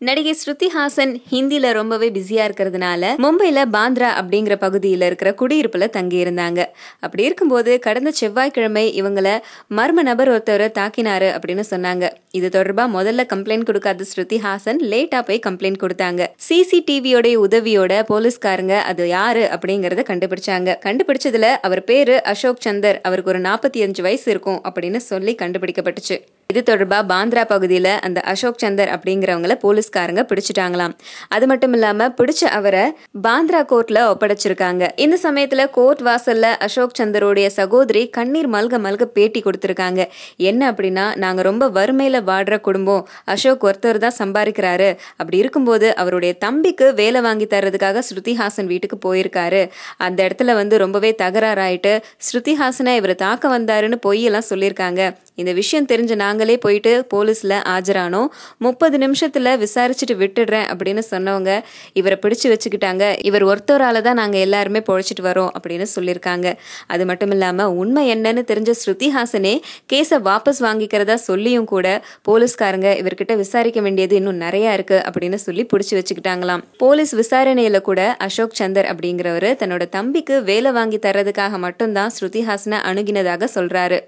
நடிகை ஸ்ருதி ஹாசன் ஹிந்தில ரொம்பவே பிஸியா இருக்கிறதுனால மும்பைல பாந்த்ரா அப்படிங்கிற பகுதியில இருக்கிற குடியிருப்புல தங்கி இருந்தாங்க. அப்படி இருக்கும்போது கடந்த செவ்வாய்க்கிழமை இவங்கள மர்ம நபர் ஒருத்தர் தாக்கினாரு அப்படின்னு சொன்னாங்க. இது தொடர்பா முதல்ல கம்ப்ளைண்ட் கொடுக்காத ஸ்ருதி ஹாசன் லேட்டா போய் கம்ப்ளைண்ட் கொடுத்தாங்க. சிசிடிவியோட உதவியோட போலீஸ்காரங்க அது யாரு அப்படிங்கறத கண்டுபிடிச்சாங்க. கண்டுபிடிச்சதுல அவர் பேரு அசோக் சந்தர், அவருக்கு ஒரு 45 வயசு இருக்கும் அப்படின்னு சொல்லி கண்டுபிடிக்கப்பட்டுச்சு. இது தொடர்பா பாந்த்ரா பகுதியில அந்த அசோக் சந்தர் அப்படிங்கிறவங்கள போலீஸ்காரங்க பிடிச்சிட்டாங்களாம். அது மட்டும் இல்லாம பிடிச்ச அவரை பாந்த்ரா கோர்ட்ல ஒப்படைச்சிருக்காங்க. இந்த சமயத்துல கோர்ட் வாசல்ல அசோக் சந்தருடைய சகோதரி கண்ணீர் மல்க மல்க பேட்டி கொடுத்திருக்காங்க. என்ன அப்படின்னா, நாங்க ரொம்ப வறுமையில வாடுற குடும்பம், அசோக் ஒருத்தர் தான் சம்பாதிக்கிறாரு, அப்படி இருக்கும்போது அவருடைய தம்பிக்கு வேலை வாங்கி தர்றதுக்காக ஸ்ருதிஹாசன் வீட்டுக்கு போயிருக்காரு. அந்த இடத்துல ரொம்பவே தகராறாயிட்டு ஸ்ருதிஹாசனை இவர் தாக்க வந்தாருன்னு பொய்யெல்லாம் சொல்லியிருக்காங்க. இந்த விஷயம் தெரிஞ்ச நாங்களே போயிட்டு போலீஸ்ல ஆஜரானோம். 30 நிமிஷத்துல விசாரிச்சுட்டு விட்டுடுறேன் அப்படின்னு சொன்னவங்க இவரை பிடிச்சு வச்சுக்கிட்டாங்க. இவர் ஒருத்தரால தான் நாங்க எல்லாருமே பொழைச்சிட்டு வரோம் அப்படின்னு சொல்லியிருக்காங்க. அது மட்டும் இல்லாம உண்மை என்னன்னு தெரிஞ்ச ஸ்ருதிஹாசனே கேஸை வாபஸ் வாங்கிக்கிறதா சொல்லியும் கூட போலீஸ்காரங்க இவர்கிட்ட விசாரிக்க வேண்டியது இன்னும் நிறைய இருக்கு அப்படின்னு சொல்லி பிடிச்சு வச்சுக்கிட்டாங்களாம். போலீஸ் விசாரணையில கூட அசோக் சந்தர் அப்படிங்கிறவரு தன்னோட தம்பிக்கு வேலை வாங்கி தர்றதுக்காக மட்டும்தான் ஸ்ருதிஹாசனை அணுகினதாக சொல்றாரு.